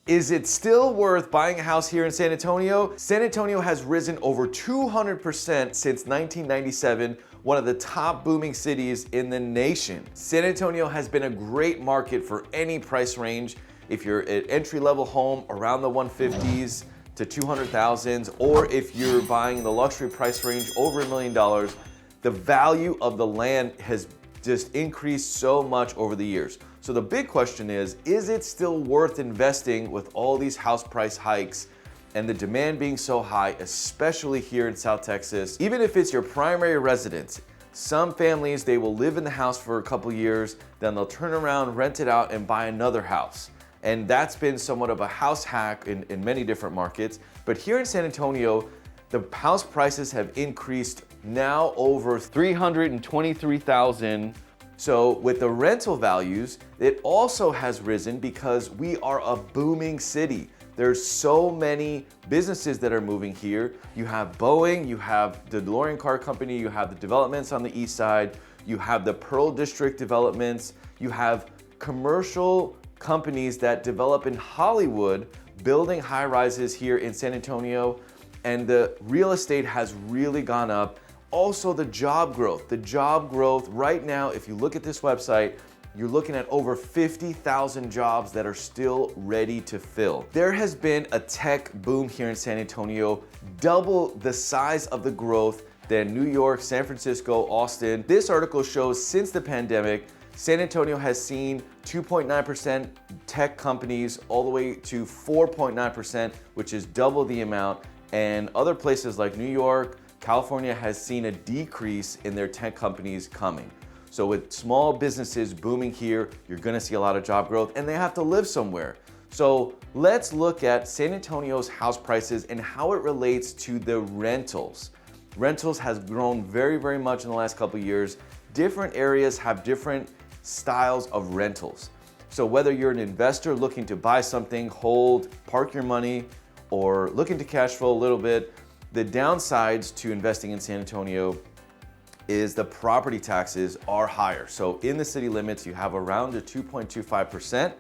Is it still worth buying a house here in San Antonio? San Antonio has risen over 200% since 1997, one of the top booming cities in the nation. San Antonio has been a great market for any price range. If you're an entry-level home around the 150s to 200,000s, or if you're buying the luxury price range over $1 million, the value of the land has just increased so much over the years. So the big question is it still worth investing with all these house price hikes and the demand being so high, especially here in South Texas? Even if it's your primary residence, some families, they will live in the house for a couple years, then they'll turn around, rent it out, and buy another house. And that's been somewhat of a house hack in many different markets. But here in San Antonio, the house prices have increased now over $323,000. So with the rental values, it also has risen because we are a booming city. There's so many businesses that are moving here. You have Boeing, you have the DeLorean Car Company, you have the developments on the east side, you have the Pearl District developments, you have commercial companies that develop in Hollywood, building high rises here in San Antonio, and the real estate has really gone up. Also the job growth. The job growth right now, if you look at this website, you're looking at over 50,000 jobs that are still ready to fill. There has been a tech boom here in San Antonio, double the size of the growth than New York, San Francisco, Austin. This article shows since the pandemic, San Antonio has seen 2.9% tech companies all the way to 4.9%, which is double the amount. And other places like New York, California has seen a decrease in their tech companies coming. So with small businesses booming here, you're gonna see a lot of job growth, and they have to live somewhere. So let's look at San Antonio's house prices and how it relates to the rentals. Rentals has grown very, very much in the last couple of years. Different areas have different styles of rentals. So whether you're an investor looking to buy something, hold, park your money, or looking to cash flow a little bit, the downsides to investing in San Antonio is the property taxes are higher. So in the city limits, you have around a 2.25%,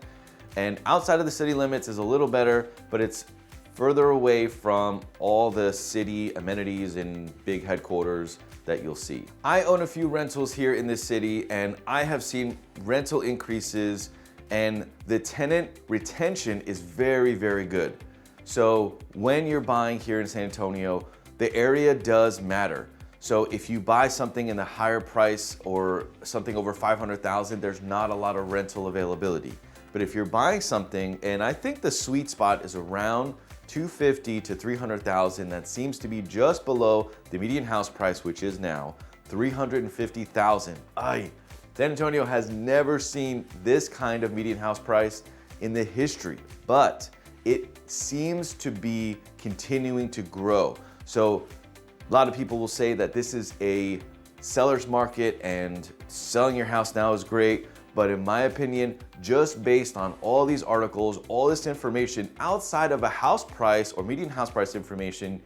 and outside of the city limits is a little better, but it's further away from all the city amenities and big headquarters that you'll see. I own a few rentals here in this city, and I have seen rental increases, and the tenant retention is very, very good. So when you're buying here in San Antonio, the area does matter. So if you buy something in the higher price or something over 500,000, there's not a lot of rental availability. But if you're buying something, and I think the sweet spot is around 250 to 300,000, that seems to be just below the median house price, which is now 350,000. San Antonio has never seen this kind of median house price in the history, but it seems to be continuing to grow. So a lot of people will say that this is a seller's market and selling your house now is great. But in my opinion, just based on all these articles, all this information outside of a house price or median house price information,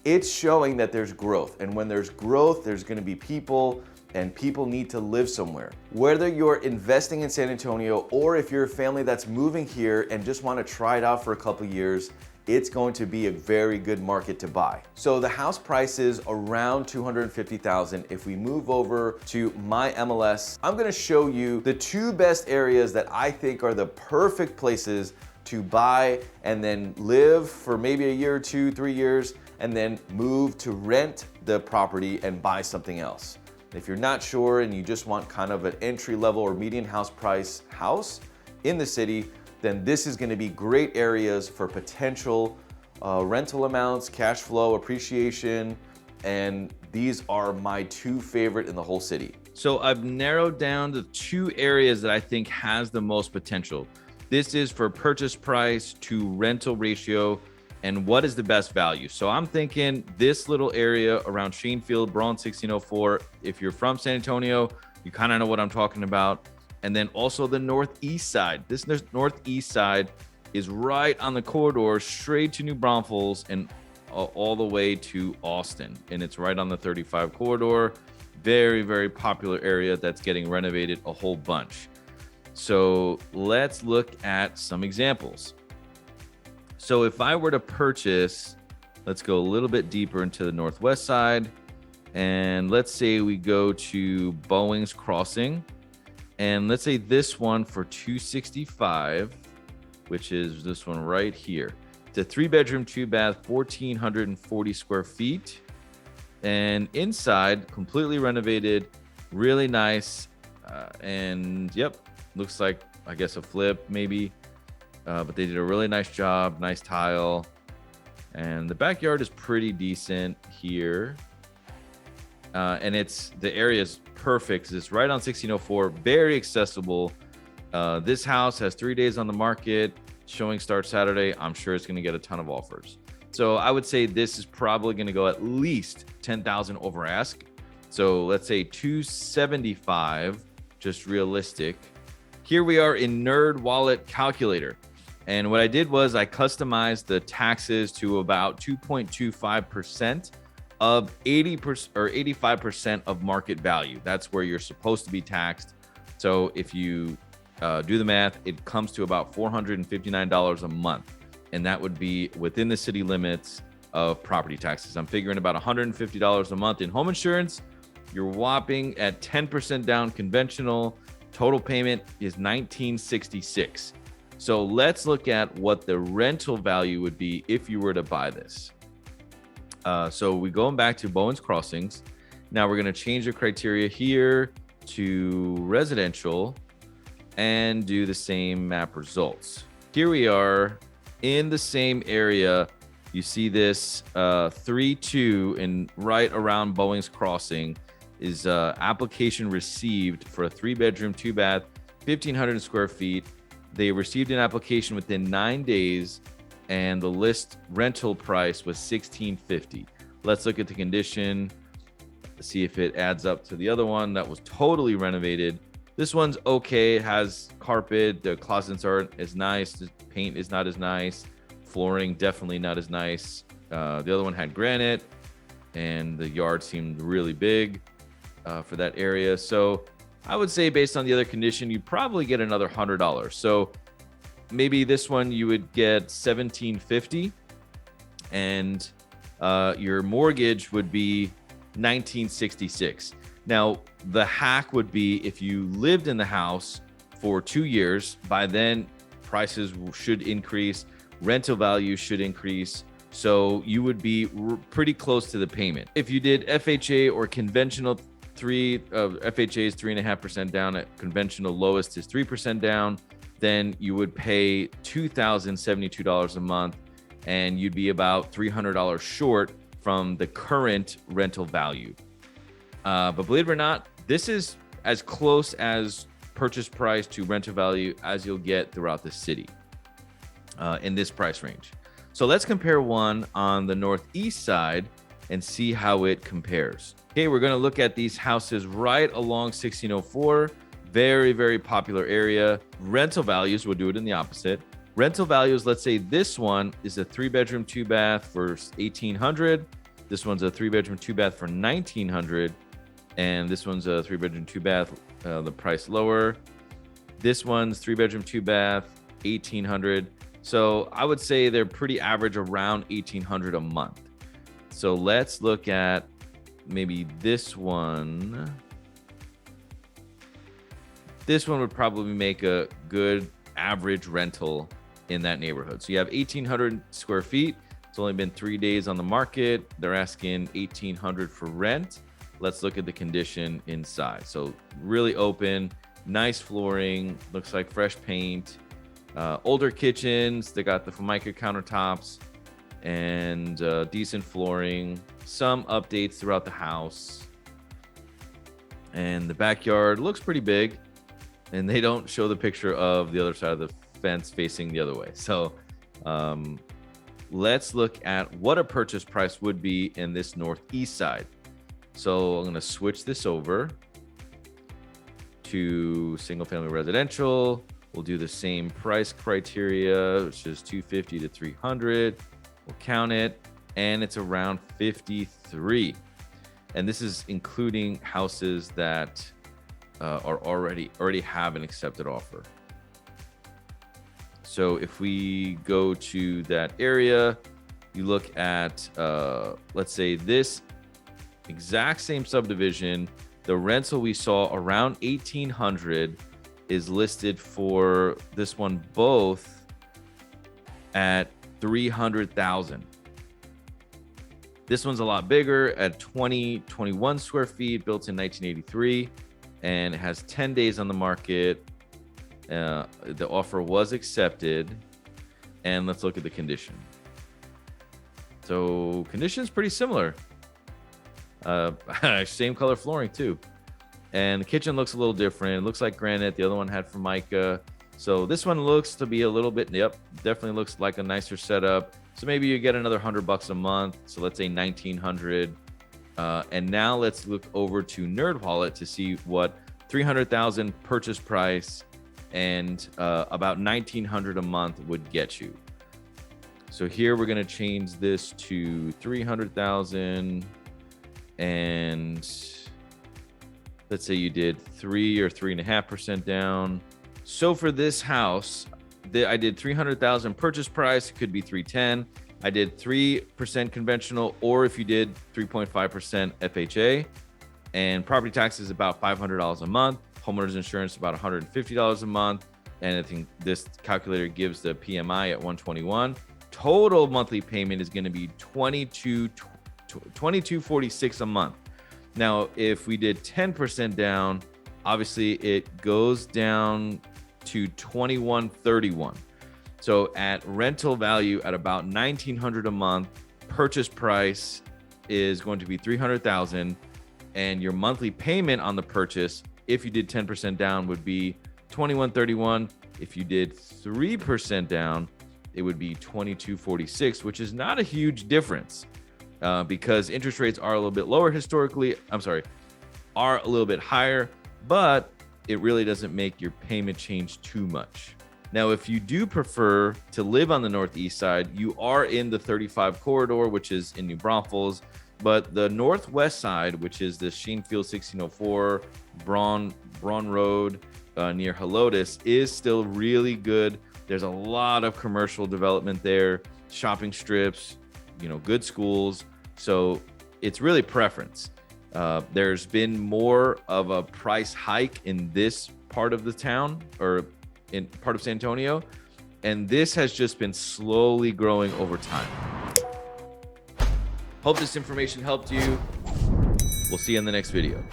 it's showing that there's growth. And when there's growth, there's gonna be people, and people need to live somewhere. Whether you're investing in San Antonio or if you're a family that's moving here and just wanna try it out for a couple years, it's going to be a very good market to buy. So the house price is around 250,000. If we move over to my MLS, I'm gonna show you the two best areas that I think are the perfect places to buy and then live for maybe a year or 2, 3 years, and then move to rent the property and buy something else. If you're not sure and you just want kind of an entry level or median house price house in the city, then this is gonna be great areas for potential rental amounts, cash flow, appreciation, and these are my two favorite in the whole city. So I've narrowed down the two areas that I think has the most potential. This is for purchase price to rental ratio and what is the best value. So I'm thinking this little area around Shanefield, Braun 1604. If you're from San Antonio, you kind of know what I'm talking about. And then also the northeast side. This northeast side is right on the corridor, straight to New Braunfels and all the way to Austin. And it's right on the 35 corridor. Very, very popular area that's getting renovated a whole bunch. So let's look at some examples. So if I were to purchase, let's go a little bit deeper into the northwest side. And let's say we go to Bowings Crossing. And let's say this one for $265, which is this one right here. It's a 3-bedroom, 2-bath, 1,440 square feet. And inside, completely renovated, really nice. And yep, looks like, I guess, a flip maybe. But they did a really nice job, nice tile. And the backyard is pretty decent here. And the area is perfect. It's right on 1604, very accessible. This house has 3 days on the market. Showing starts Saturday. I'm sure it's going to get a ton of offers. So I would say this is probably going to go at least 10,000 over ask. So let's say 275, just realistic. Here we are in Nerd Wallet Calculator. And what I did was I customized the taxes to about 2.25% of 80% or 85% of market value. That's where you're supposed to be taxed. So if you do the math, it comes to about $459 a month. And that would be within the city limits of property taxes. I'm figuring about $150 a month in home insurance. You're whopping at 10% down conventional. Total payment is $1,966. So let's look at what the rental value would be if you were to buy this. So we're going back to Bowens Crossings. Now we're going to change the criteria here to residential and do the same map results. Here we are in the same area. You see this 3-2 in right around Bowens Crossing is application received for a 3-bedroom, 2-bath, 1,500 square feet. They received an application within 9 days, and the list rental price was $1,650. Let's look at the condition, see if it adds up to the other one that was totally renovated. This one's okay. It has carpet. The closets aren't as nice. The paint is not as nice. Flooring definitely not as nice. The other one had granite, and the yard seemed really big for that area. So I would say based on the other condition, you'd probably get another $100. So maybe this one you would get $1,750, and your mortgage would be $1,966. Now, the hack would be if you lived in the house for 2 years, by then prices should increase, rental value should increase. So you would be pretty close to the payment. If you did FHA or conventional, FHA is 3.5% down, at conventional lowest is 3% down, then you would pay $2,072 a month, and you'd be about $300 short from the current rental value. But believe it or not, this is as close as purchase price to rental value as you'll get throughout the city in this price range. So let's compare one on the northeast side and see how it compares. Okay, we're going to look at these houses right along 1604. Very, very popular area. Rental values, we'll do it in the opposite. Rental values, let's say this one is a 3-bedroom, 2-bath for $1,800. This one's a 3-bedroom, 2-bath for $1,900. And this one's a 3-bedroom, 2-bath, the price lower. This one's 3-bedroom, 2-bath, $1,800. So I would say they're pretty average, around $1,800 a month. So let's look at maybe this one. This one would probably make a good average rental in that neighborhood. So you have 1,800 square feet. It's only been 3 days on the market. They're asking $1,800 for rent. Let's look at the condition inside. So really open, nice flooring, looks like fresh paint, older kitchens. They got the Formica countertops and decent flooring, some updates throughout the house. And the backyard looks pretty big, and they don't show the picture of the other side of the fence facing the other way. So let's look at what a purchase price would be in this northeast side. So I'm going to switch this over to single family residential. We'll do the same price criteria, which is 250 to 300. We'll count it, and it's around 53. And this is including houses that are already have an accepted offer. So if we go to that area, you look at, let's say this exact same subdivision, the rental we saw around 1,800 is listed for this one both at 300,000. This one's a lot bigger at 21 square feet, built in 1983, and it has 10 days on the market. The offer was accepted, and let's look at the condition. So condition is pretty similar. Same color flooring too, and the kitchen looks a little different. It looks like granite. The other one had Formica. So this one looks to be a little bit, yep, definitely looks like a nicer setup. So maybe you get another $100 a month. So let's say 1,900. And now let's look over to NerdWallet to see what 300,000 purchase price and about 1,900 a month would get you. So here we're going to change this to 300,000, and let's say you did 3 or 3.5% down. So for this house, I did 300,000 purchase price. It could be 310. I did 3% conventional, or if you did 3.5% FHA, and property tax is about $500 a month. Homeowners insurance about $150 a month, and I think this calculator gives the PMI at 121. Total monthly payment is going to be $2246 a month. Now, if we did 10% down, obviously it goes down to $2131. So at rental value at about $1,900 a month, purchase price is going to be $300,000, and your monthly payment on the purchase, if you did 10% down, would be $2131. If you did 3% down, it would be $2246, which is not a huge difference because interest rates are a little bit lower historically. Are a little bit higher, but it really doesn't make your payment change too much. Now, if you do prefer to live on the Northeast side, you are in the 35 corridor, which is in New Braunfels, but the Northwest side, which is the Sheenfield 1604, Braun Road near Helotes, is still really good. There's a lot of commercial development there, shopping strips, good schools. So it's really preference. There's been more of a price hike in this part of the town, or in part of San Antonio, and this has just been slowly growing over time. Hope this information helped you. We'll see you in the next video.